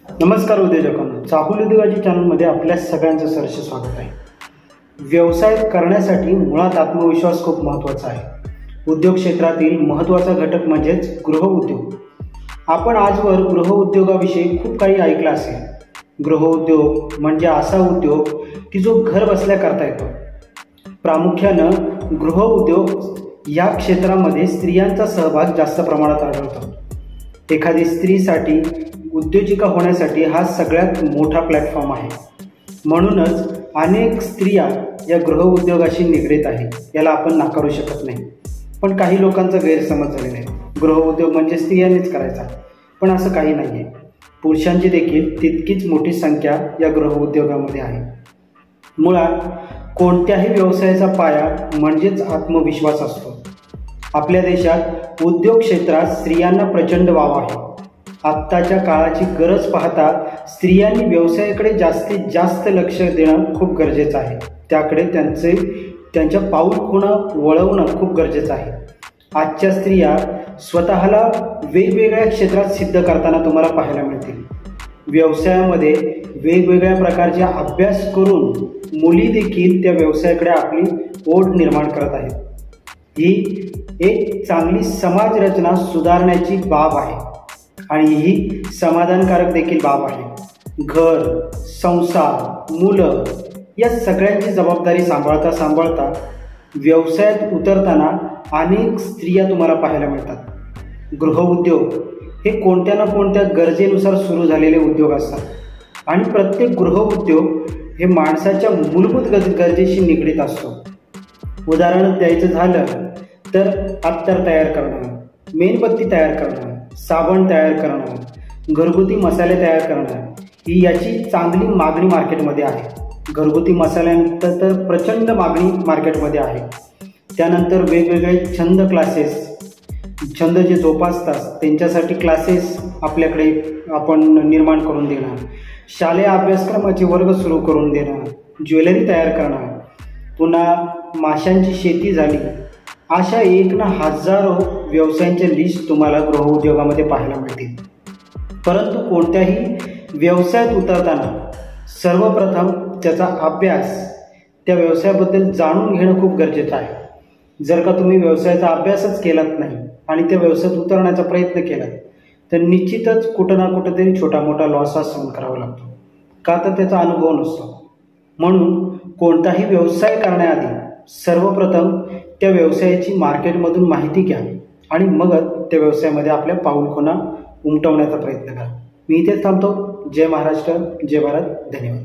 नमस्कार उद्योजकांनो, चाहुल उद्योगाची चॅनलमध्ये आपल्या सगळ्यांचं सहर्ष स्वागत आहे. व्यवसाय करण्यासाठी मुळात आत्मविश्वास खूप महत्त्वाचा आहे. उद्योग क्षेत्रातील महत्त्वाचा घटक म्हणजेच गृहउद्योग. आपण आजवर गृहउद्योगाविषयी खूप काही ऐकलं असेल. गृहउद्योग म्हणजे असा उद्योग की जो घर बसल्या करता येतो. प्रामुख्यानं गृहउद्योग या क्षेत्रामध्ये स्त्रियांचा सहभाग जास्त प्रमाणात आढळतो. एखादी स्त्रीसाठी उद्योजिका होण्यासाठी हा सगळ्यात मोठा प्लॅटफॉर्म आहे. म्हणूनच अनेक स्त्रिया या गृहउद्योगाशी निगडीत आहे, याला आपण नाकारू शकत नाही. पण काही लोकांचा गैरसमज झालेला आहे. गृहउद्योग म्हणजे स्त्रियांनीच करायचा, पण असं काही नाही आहे. पुरुषांची देखील तितकीच मोठी संख्या या गृहउद्योगामध्ये आहे. मुळात कोणत्याही व्यवसायाचा पाया म्हणजेच आत्मविश्वास असतो. आपल्या देशात उद्योग क्षेत्रात स्त्रियांना प्रचंड वाव आहे. आत्ताच्या काळाची गरज पाहता स्त्रियांनी व्यवसायाकडे जास्तीत जास्त लक्ष देणं खूप गरजेचं आहे. त्याकडे त्यांच्या पाऊलखुणा वळवणं खूप गरजेचं आहे. आजच्या स्त्रिया स्वतःला वेगवेगळ्या क्षेत्रात सिद्ध करताना तुम्हाला पाहायला मिळतील. व्यवसायामध्ये वेगवेगळ्या प्रकारचे अभ्यास करून मुली देखील त्या व्यवसायाकडे आपली ओढ निर्माण करत आहेत. ही एक चांगली समाज रचना सुधारण्याची बाब आहे आणि ही समाधानकारक देखील बाब आहे. घर, संसार, मुलं या सगळ्यांची जबाबदारी सांभाळता व्यवसायात उतरताना अनेक स्त्रिया तुम्हाला पाहायला मिळतात. गृहउद्योग हे कोणत्या ना कोणत्या गरजेनुसार सुरू झालेले उद्योग असतात आणि प्रत्येक गृहउद्योग हे माणसाच्या मूलभूत गरजेशी निगडीत असतो. उदाहरण द्यायचं झालं तर अत्तर तयार करणं, मेणबत्ती तयार करणं, साबण तयार करणं, घरगुती मसाले तयार करणं ही याची चांगली मागणी मार्केटमध्ये आहे. घरगुती मसाल्यांतर तर प्रचंड मागणी मार्केटमध्ये आहे. त्यानंतर वेगवेगळे छंद क्लासेस, छंद जे जोपासतात त्यांच्यासाठी क्लासेस आपल्याकडे आपण निर्माण करून देणं, शालेय अभ्यासक्रमाचे वर्ग सुरू करून देणं, ज्वेलरी तयार करणं, पुन्हा माशांची शेती झाली, अशा एक ना हजारो व्यवसायांच्या लिस्ट तुम्हाला गृहउद्योगामध्ये पाहायला मिळतील. परंतु कोणत्याही व्यवसायात उतरताना सर्वप्रथम त्याचा अभ्यास, त्या व्यवसायाबद्दल जाणून घेणं खूप गरजेचं आहे. जर का तुम्ही व्यवसायाचा अभ्यासच केलात नाही आणि त्या व्यवसायात उतरण्याचा प्रयत्न केलात तर निश्चितच कुठं ना कुठं तरी छोटा मोठा लॉस हा सहन करावा लागतो, का तर त्याचा अनुभव नसतो. म्हणून कोणताही व्यवसाय करण्याआधी सर्वप्रथम त्या व्यवसायाची मार्केटमधून माहिती घ्या आणि मगच त्या व्यवसायामध्ये आपल्या पाऊलखुणा उमटवण्याचा प्रयत्न करा. मी इथेच थांबतो. जय महाराष्ट्र, जय भारत, धन्यवाद.